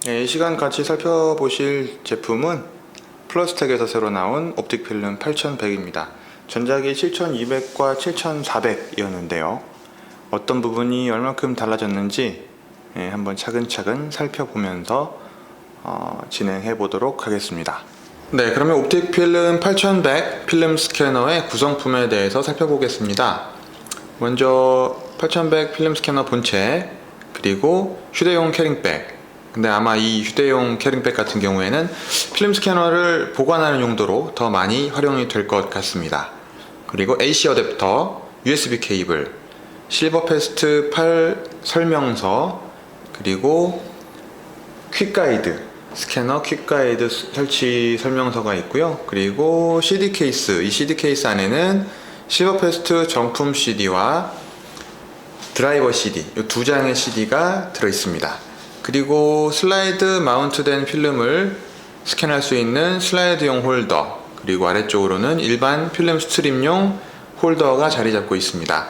네, 이 시간 같이 살펴보실 제품은 플러스텍에서 새로 나온 옵틱 필름 8100입니다. 전작이 7200과 7400이었는데요. 어떤 부분이 얼마큼 달라졌는지 한번 차근차근 살펴보면서 진행해 보도록 하겠습니다. 네, 그러면 옵틱 필름 8100 필름 스캐너의 구성품에 대해서 살펴보겠습니다. 먼저 8100 필름 스캐너 본체, 그리고 휴대용 캐링백. 근데 아마 이 휴대용 캐링백 같은 경우에는 필름 스캐너를 보관하는 용도로 더 많이 활용이 될 것 같습니다. 그리고 AC 어댑터, USB 케이블, 실버패스트 8 설명서, 그리고 퀵가이드, 스캐너 퀵가이드 설치 설명서가 있고요. 그리고 CD 케이스, 이 CD 케이스 안에는 실버패스트 정품 CD와 드라이버 CD, 이 두 장의 CD가 들어있습니다. 그리고 슬라이드 마운트된 필름을 스캔할 수 있는 슬라이드용 홀더, 그리고 아래쪽으로는 일반 필름 스트립용 홀더가 자리 잡고 있습니다.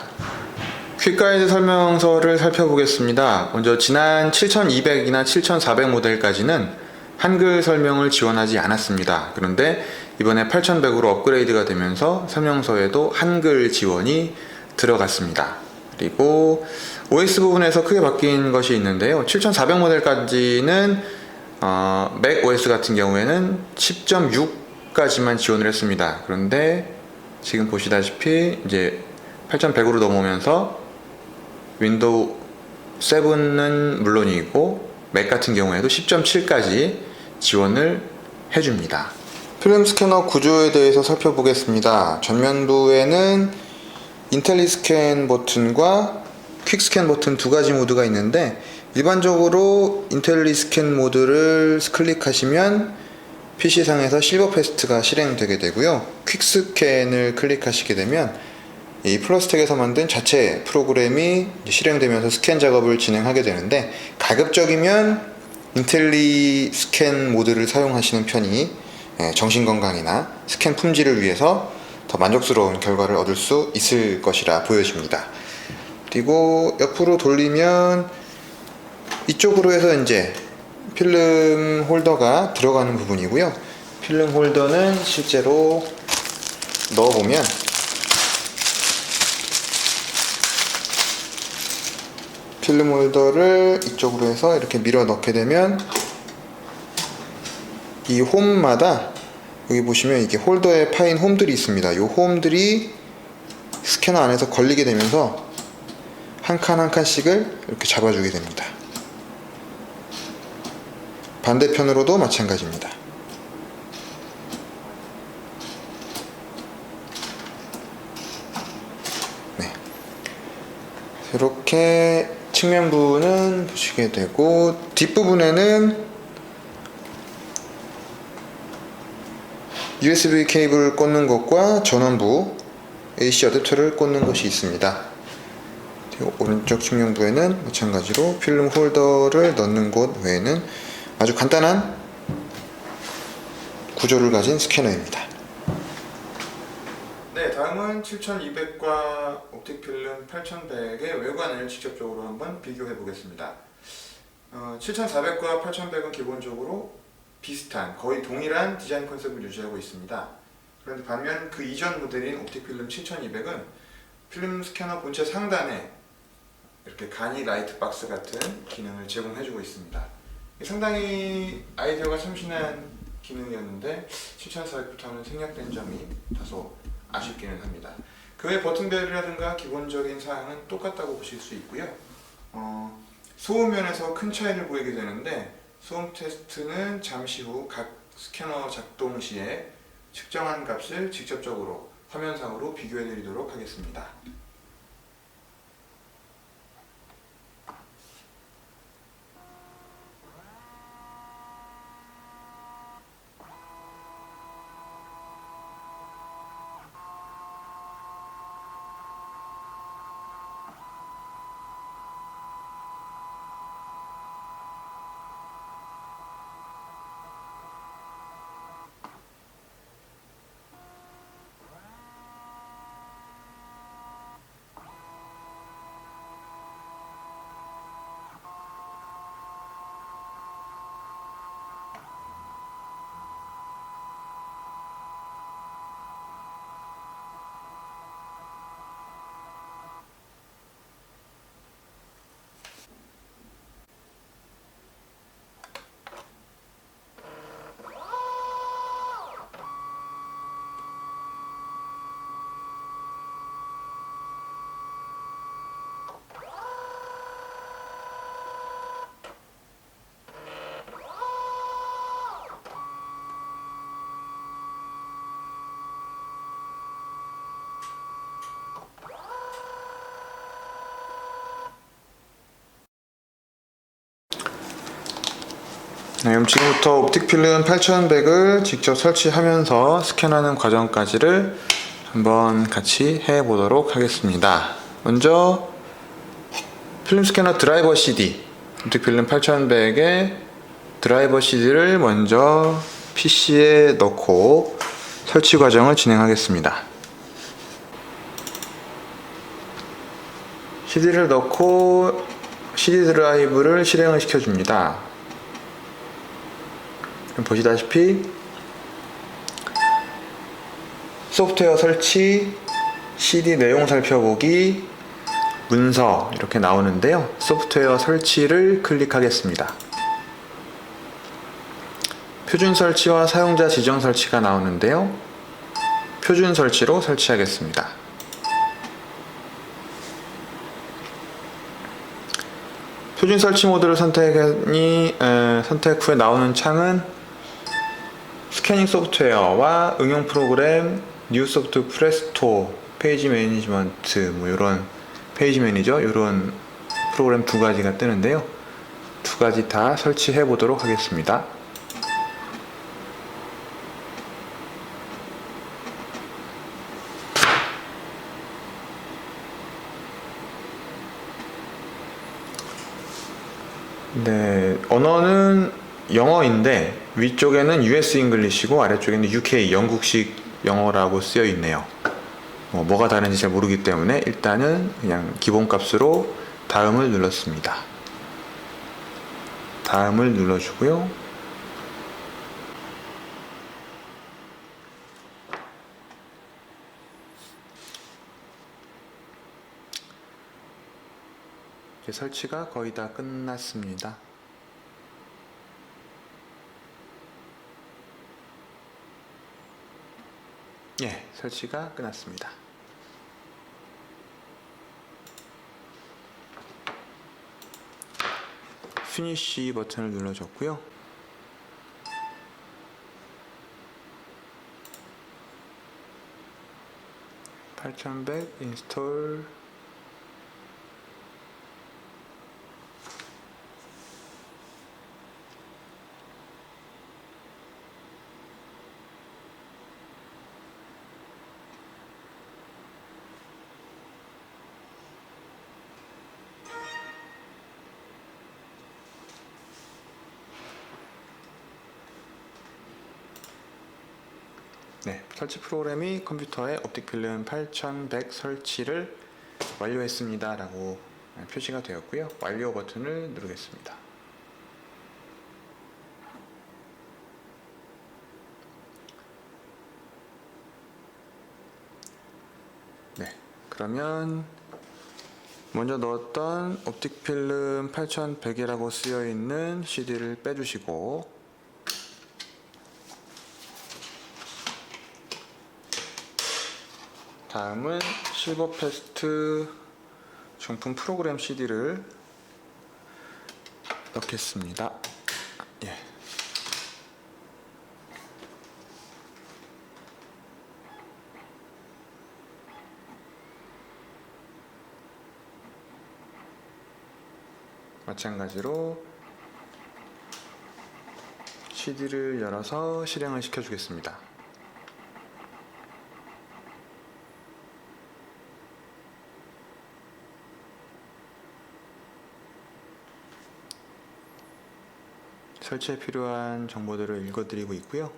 퀵가이드 설명서를 살펴보겠습니다. 먼저 지난 7200이나 7400 모델까지는 한글 설명을 지원하지 않았습니다. 그런데 이번에 8100으로 업그레이드가 되면서 설명서에도 한글 지원이 들어갔습니다. 그리고 OS 부분에서 크게 바뀐 것이 있는데요. 7400 모델까지는 맥OS 같은 경우에는 10.6까지만 지원을 했습니다. 그런데 지금 보시다시피 이제 8100으로 넘어오면서 윈도우 7은 물론이고 맥 같은 경우에도 10.7까지 지원을 해줍니다. 필름 스캐너 구조에 대해서 살펴보겠습니다. 전면부에는 인텔리스캔 버튼과 퀵스캔 버튼 두 가지 모드가 있는데, 일반적으로 인텔리스캔 모드를 클릭하시면 PC상에서 실버패스트가 실행되게 되고요. 퀵스캔을 클릭하시게 되면 이 플러스텍에서 만든 자체 프로그램이 실행되면서 스캔 작업을 진행하게 되는데, 가급적이면 인텔리스캔 모드를 사용하시는 편이 정신건강이나 스캔 품질을 위해서 더 만족스러운 결과를 얻을 수 있을 것이라 보여집니다. 그리고 옆으로 돌리면 이쪽으로 해서 이제 필름 홀더가 들어가는 부분이고요. 필름 홀더는 실제로 넣어보면 필름 홀더를 이쪽으로 해서 이렇게 밀어 넣게 되면 이 홈마다 여기 보시면 이게 홀더에 파인 홈들이 있습니다. 이 홈들이 스캐너 안에서 걸리게 되면서 한 칸 한 칸씩을 이렇게 잡아주게 됩니다. 반대편으로도 마찬가지입니다. 네. 이렇게 측면부는 보시게 되고, 뒷부분에는 USB 케이블 꽂는 것과 전원부 AC 어댑터를 꽂는 것이 있습니다. 그리고 오른쪽 측면부에는 마찬가지로 필름 홀더를 넣는 곳 외에는 아주 간단한 구조를 가진 스캐너입니다. 네, 다음은 7200과 옵틱 필름 8100의 외관을 직접적으로 한번 비교해 보겠습니다. 7400과 8100은 기본적으로 비슷한, 거의 동일한 디자인 컨셉을 유지하고 있습니다. 그런데 반면 그 이전 모델인 옵틱 필름 7200은 필름 스캐너 본체 상단에 이렇게 간이 라이트 박스 같은 기능을 제공해주고 있습니다. 상당히 아이디어가 참신한 기능이었는데 7400부터는 생략된 점이 다소 아쉽기는 합니다. 그 외 버튼벨이라든가 기본적인 사항은 똑같다고 보실 수 있고요. 소음 면에서 큰 차이를 보이게 되는데, 소음 테스트는 잠시 후 각 스캐너 작동 시에 측정한 값을 직접적으로 화면상으로 비교해 드리도록 하겠습니다. 네, 그럼 지금부터 옵틱 필름 8100을 직접 설치하면서 스캔하는 과정까지를 한번 같이 해보도록 하겠습니다. 먼저 필름 스캐너 드라이버 CD, 옵틱 필름 8100의 드라이버 CD를 먼저 PC에 넣고 설치 과정을 진행하겠습니다. CD를 넣고 CD 드라이브를 실행을 시켜줍니다. 보시다시피 소프트웨어 설치, CD 내용 살펴보기, 문서 이렇게 나오는데요. 소프트웨어 설치를 클릭하겠습니다. 표준 설치와 사용자 지정 설치가 나오는데요. 표준 설치로 설치하겠습니다. 표준 설치 모드를 선택 후에 나오는 창은 스캐닝 소프트웨어와 응용 프로그램, 뉴소프트 프레스토, 페이지 매니지먼트, 이런 페이지 매니저, 이런 프로그램 두 가지가 뜨는데요. 두 가지 다 설치해 보도록 하겠습니다. 네, 언어는 영어인데 위쪽에는 US 잉글리시고 아래쪽에는 UK 영국식 영어라고 쓰여 있네요. 뭐가 다른지 잘 모르기 때문에 일단은 그냥 기본값으로 다음을 눌렀습니다. 다음을 눌러주고요. 이제 설치가 거의 다 끝났습니다. 예, 설치가 끝났습니다. 피니쉬 버튼을 눌러줬고요. (8100) 인스톨. 네, 설치 프로그램이 컴퓨터에 옵틱 필름 8100 설치를 완료했습니다 라고 표시가 되었고요. 완료 버튼을 누르겠습니다. 네, 그러면 먼저 넣었던 옵틱 필름 8100이라고 쓰여 있는 CD를 빼주시고, 다음은 실버패스트 정품 프로그램 CD를 넣겠습니다. 예. 마찬가지로 CD를 열어서 실행을 시켜주겠습니다. 설치에 필요한 정보들을 읽어드리고 있고요.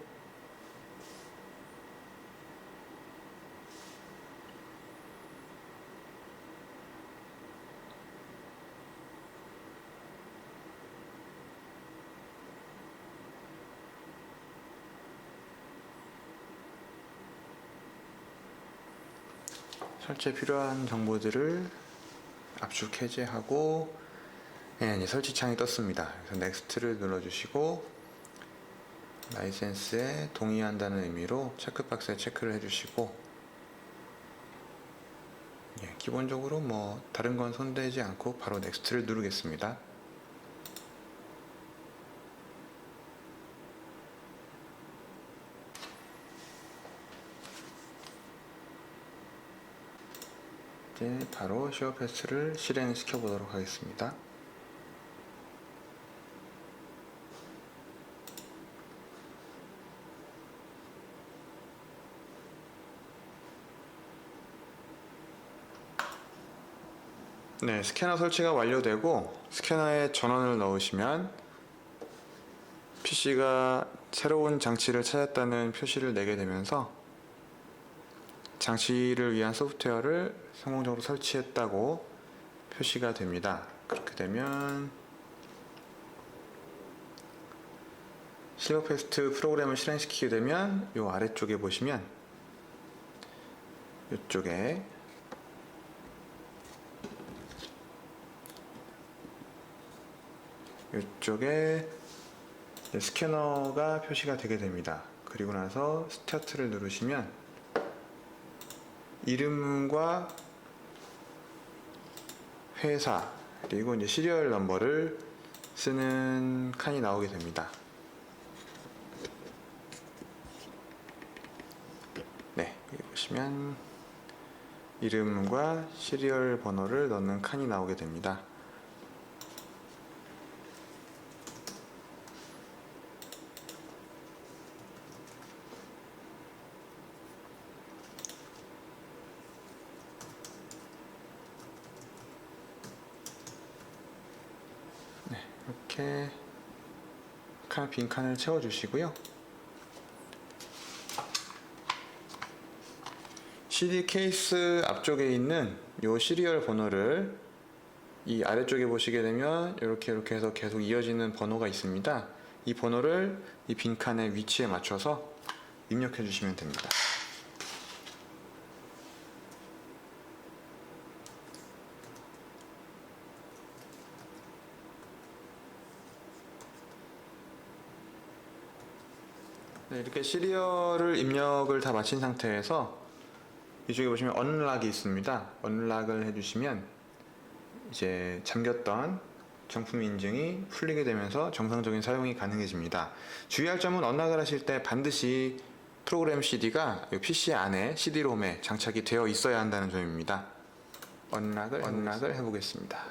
설치에 필요한 정보들을 압축 해제하고, 네, 이제 설치 창이 떴습니다. 그래서 넥스트를 눌러주시고 라이센스에 동의한다는 의미로 체크박스에 체크를 해주시고, 예, 기본적으로 뭐 다른 건 손대지 않고 바로 넥스트를 누르겠습니다. 이제 바로 쉐어패스를 실행시켜 보도록 하겠습니다. 네, 스캐너 설치가 완료되고 스캐너에 전원을 넣으시면 PC가 새로운 장치를 찾았다는 표시를 내게 되면서 장치를 위한 소프트웨어를 성공적으로 설치했다고 표시가 됩니다. 그렇게 되면 실버패스트 프로그램을 실행시키게 되면 이 아래쪽에 보시면 이쪽에 스캐너가 표시가 되게 됩니다. 그리고 나서 스타트를 누르시면 이름과 회사 그리고 이제 시리얼 넘버를 쓰는 칸이 나오게 됩니다. 네, 여기 보시면 이름과 시리얼 번호를 넣는 칸이 나오게 됩니다. 네, 이렇게 빈 칸을 채워주시고요. CD 케이스 앞쪽에 있는 이 시리얼 번호를 이 아래쪽에 보시게 되면 이렇게 해서 계속 이어지는 번호가 있습니다. 이 번호를 이 빈칸의 위치에 맞춰서 입력해 주시면 됩니다. 네, 이렇게 시리얼을 입력을 다 마친 상태에서 이쪽에 보시면 언락이 있습니다. 언락을 해주시면 이제 잠겼던 정품 인증이 풀리게 되면서 정상적인 사용이 가능해집니다. 주의할 점은 언락을 하실 때 반드시 프로그램 CD가 PC 안에 CD롬에 장착이 되어 있어야 한다는 점입니다. 언락을 해보겠습니다.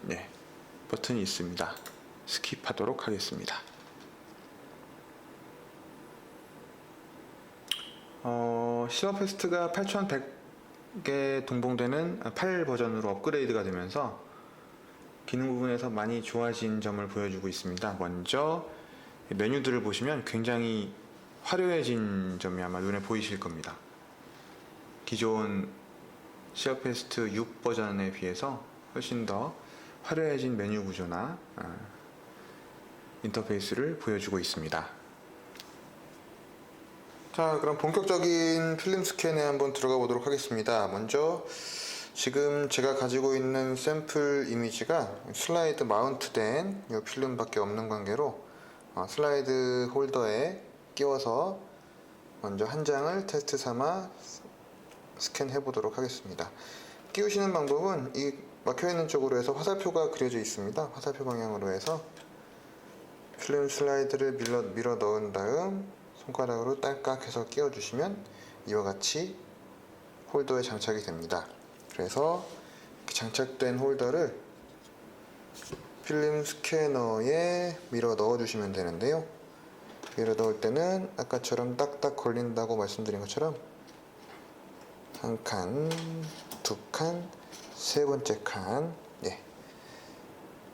네, 버튼이 있습니다. 스킵하도록 하겠습니다. 실버패스트가 8100에 동봉되는 8 버전으로 업그레이드가 되면서 기능 부분에서 많이 좋아진 점을 보여주고 있습니다. 먼저 메뉴들을 보시면 굉장히 화려해진 점이 아마 눈에 보이실 겁니다. 기존 실버패스트 6 버전에 비해서 훨씬 더 화려해진 메뉴 구조나 인터페이스를 보여주고 있습니다. 자, 그럼 본격적인 필름 스캔에 한번 들어가 보도록 하겠습니다. 먼저 지금 제가 가지고 있는 샘플 이미지가 슬라이드 마운트된 이 필름밖에 없는 관계로 슬라이드 홀더에 끼워서 먼저 한 장을 테스트 삼아 스캔해 보도록 하겠습니다. 끼우시는 방법은 이 막혀있는 쪽으로 해서 화살표가 그려져 있습니다. 화살표 방향으로 해서 필름 슬라이드를 밀어 넣은 다음 손가락으로 딸깍 해서 끼워주시면 이와 같이 홀더에 장착이 됩니다. 그래서 장착된 홀더를 필름 스캐너에 밀어 넣어주시면 되는데요. 밀어 넣을 때는 아까처럼 딱딱 걸린다고 말씀드린 것처럼 한 칸, 두 칸, 세 번째 칸, 예,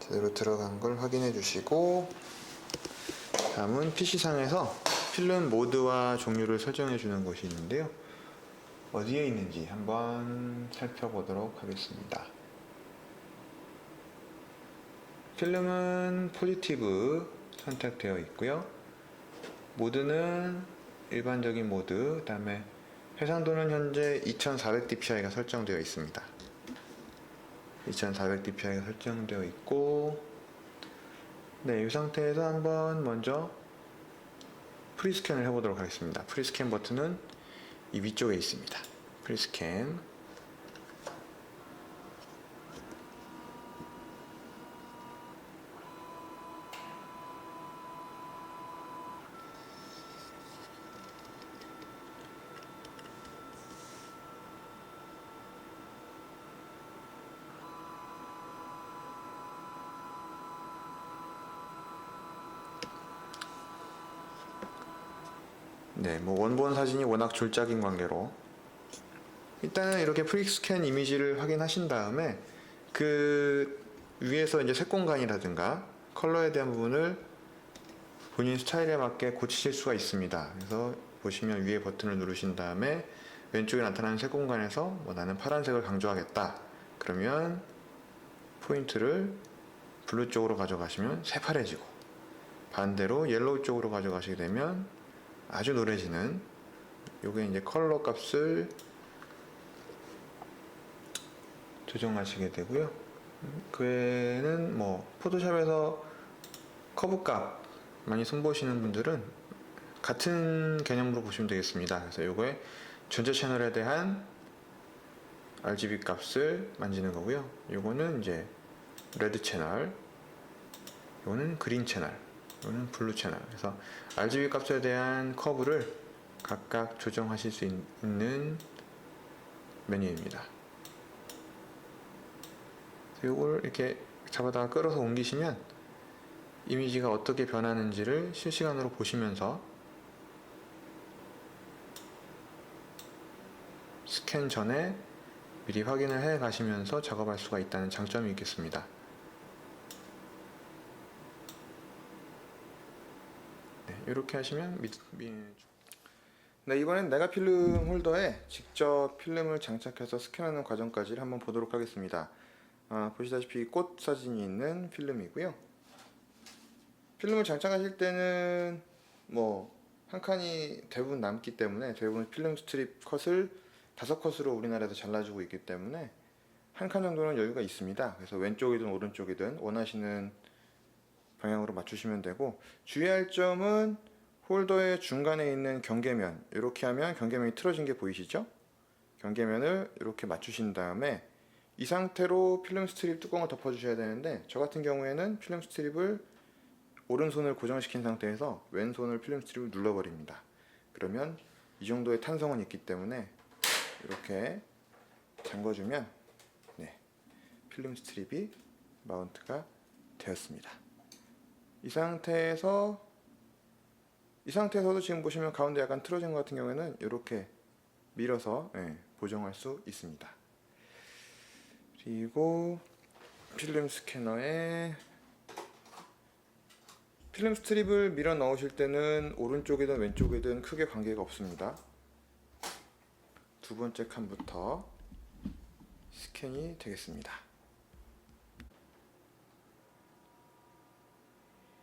제대로 들어간 걸 확인해 주시고, 다음은 PC상에서 필름 모드와 종류를 설정해 주는 것이 있는데요. 어디에 있는지 한번 살펴보도록 하겠습니다. 필름은 포지티브 선택되어 있고요. 모드는 일반적인 모드, 그 다음에 해상도는 현재 2400dpi가 설정되어 있습니다. 2400dpi가 설정되어 있고, 네, 이 상태에서 한번 먼저 프리스캔을 해보도록 하겠습니다. 프리스캔 버튼은 이 위쪽에 있습니다. 프리스캔. 네, 뭐 원본 사진이 워낙 졸작인 관계로 일단은 이렇게 프리스캔 이미지를 확인하신 다음에 그 위에서 이제 색공간이라든가 컬러에 대한 부분을 본인 스타일에 맞게 고치실 수가 있습니다. 그래서 보시면 위에 버튼을 누르신 다음에 왼쪽에 나타나는 색공간에서 뭐 나는 파란색을 강조하겠다. 그러면 포인트를 블루 쪽으로 가져가시면 새파래지고, 반대로 옐로우 쪽으로 가져가시게 되면 아주 노래지는, 요게 이제 컬러 값을 조정하시게 되고요. 그 외에는 뭐 포토샵에서 커브 값 많이 손보시는 분들은 같은 개념으로 보시면 되겠습니다. 그래서 요거에 전체 채널에 대한 RGB 값을 만지는 거고요. 요거는 이제 레드 채널, 요거는 그린 채널, 요거는 블루 채널. 그래서 RGB 값에 대한 커브를 각각 조정하실 수 있는 메뉴입니다. 요걸 이렇게 잡아다가 끌어서 옮기시면 이미지가 어떻게 변하는지를 실시간으로 보시면서 스캔 전에 미리 확인을 해 가시면서 작업할 수가 있다는 장점이 있겠습니다. 네, 이렇게 하시면 네, 이번엔 내가 필름 홀더에 직접 필름을 장착해서 스캔하는 과정까지를 한번 보도록 하겠습니다. 보시다시피 꽃 사진이 있는 필름이고요. 필름을 장착하실 때는 뭐 한 칸이 대부분 남기 때문에 대부분 필름 스트립 컷을 5컷으로 우리나라에서 잘라주고 있기 때문에 한 칸 정도는 여유가 있습니다. 그래서 왼쪽이든 오른쪽이든 원하시는 방향으로 맞추시면 되고, 주의할 점은 홀더의 중간에 있는 경계면, 이렇게 하면 경계면이 틀어진 게 보이시죠? 경계면을 이렇게 맞추신 다음에 이 상태로 필름 스트립 뚜껑을 덮어 주셔야 되는데, 저 같은 경우에는 필름 스트립을 오른손을 고정시킨 상태에서 왼손을 필름 스트립을 눌러버립니다. 그러면 이 정도의 탄성은 있기 때문에 이렇게 잠궈주면 네, 필름 스트립이 마운트가 되었습니다. 이 상태에서도 지금 보시면 가운데 약간 틀어진 것 같은 경우에는 이렇게 밀어서 보정할 수 있습니다. 그리고 필름 스캐너에 필름 스트립을 밀어 넣으실 때는 오른쪽이든 왼쪽이든 크게 관계가 없습니다. 두 번째 칸부터 스캔이 되겠습니다.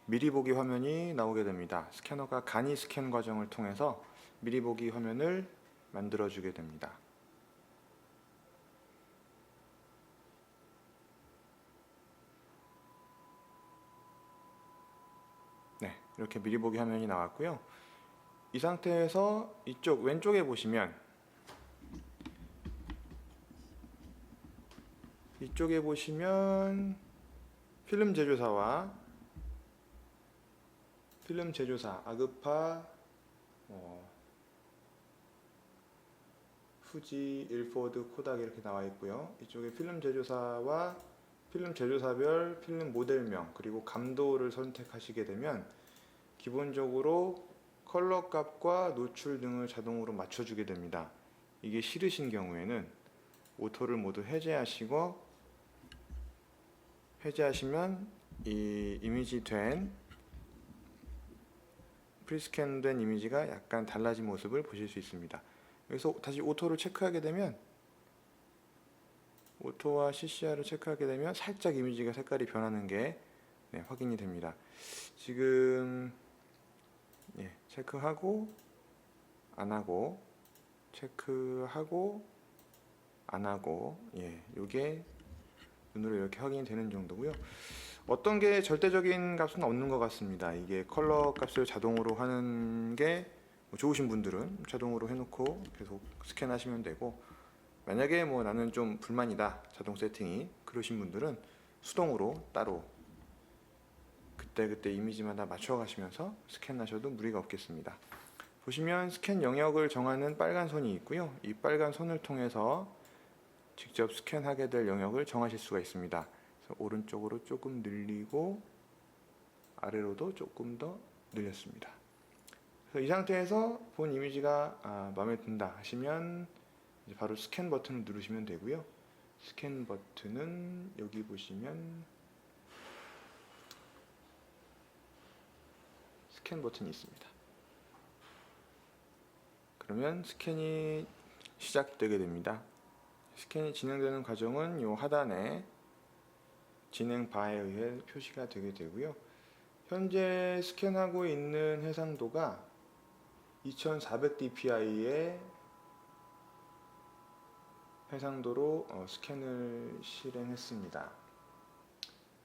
미리 보기 화면이 나오게 됩니다. 스캐너가 간이 스캔 과정을 통해서 미리 보기 화면을 만들어 주게 됩니다. 네, 이렇게 미리 보기 화면이 나왔고요. 이 상태에서 이쪽 왼쪽에 보시면 필름 제조사 아그파, 후지, 일포드, 코닥 이렇게 나와 있고요. 이쪽에 필름 제조사와 필름 제조사별 필름 모델명 그리고 감도를 선택하시게 되면 기본적으로 컬러 값과 노출 등을 자동으로 맞춰주게 됩니다. 이게 싫으신 경우에는 오토를 모두 해제하시면 이 이미지 프리스캔된 이미지가 약간 달라진 모습을 보실 수 있습니다. 여기서 다시 오토를 체크하게 되면, 오토와 CCR을 체크하게 되면 살짝 이미지가 색깔이 변하는 게 확인이 됩니다. 지금 체크하고 안하고 체크하고 안하고 요게 눈으로 이렇게 확인이 되는 정도고요. 어떤 게 절대적인 값은 없는 것 같습니다. 이게 컬러 값을 자동으로 하는 게 좋으신 분들은 자동으로 해놓고 계속 스캔하시면 되고, 만약에 뭐 나는 좀 불만이다 자동 세팅이 그러신 분들은 수동으로 따로 그때 이미지마다 맞춰 가시면서 스캔하셔도 무리가 없겠습니다. 보시면 스캔 영역을 정하는 빨간 선이 있고요. 이 빨간 선을 통해서 직접 스캔하게 될 영역을 정하실 수가 있습니다. 그래서 오른쪽으로 조금 늘리고 아래로도 조금 더 늘렸습니다. 그래서 이 상태에서 본 이미지가 마음에 든다 하시면 바로 스캔 버튼을 누르시면 되고요. 스캔 버튼은 여기 보시면 스캔 버튼이 있습니다. 그러면 스캔이 시작되게 됩니다. 스캔이 진행되는 과정은 이 하단에 진행 바에 의해 표시가 되게 되고요. 현재 스캔하고 있는 해상도가 2400dpi의 해상도로 스캔을 실행했습니다.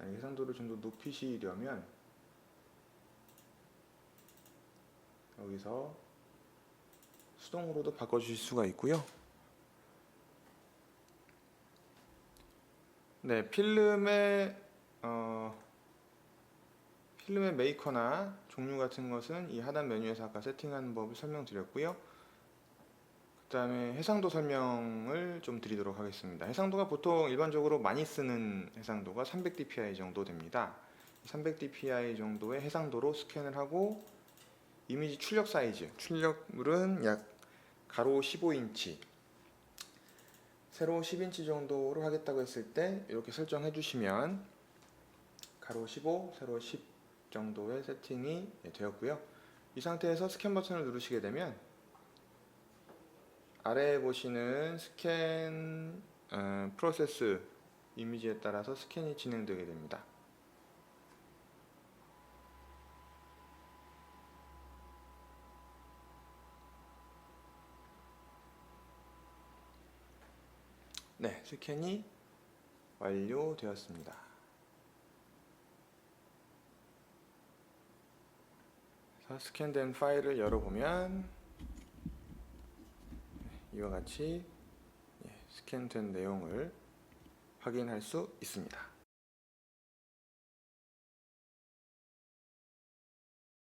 해상도를 좀 더 높이시려면 여기서 수동으로도 바꿔주실 수가 있고요. 네, 필름의 메이커나 종류 같은 것은 이 하단 메뉴에서 아까 세팅하는 법을 설명드렸고요. 그 다음에 해상도 설명을 좀 드리도록 하겠습니다. 해상도가 보통 일반적으로 많이 쓰는 해상도가 300dpi 정도 됩니다. 300dpi 정도의 해상도로 스캔을 하고 이미지 출력 사이즈, 출력물은 약 가로 15인치, 세로 10인치 정도로 하겠다고 했을 때 이렇게 설정해 주시면 가로 15, 세로 10 정도의 세팅이 되었고요. 이 상태에서 스캔 버튼을 누르시게 되면 아래에 보시는 스캔 프로세스 이미지에 따라서 스캔이 진행되게 됩니다. 네, 스캔이 완료되었습니다. 스캔된 파일을 열어보면 이와 같이 스캔된 내용을 확인할 수 있습니다.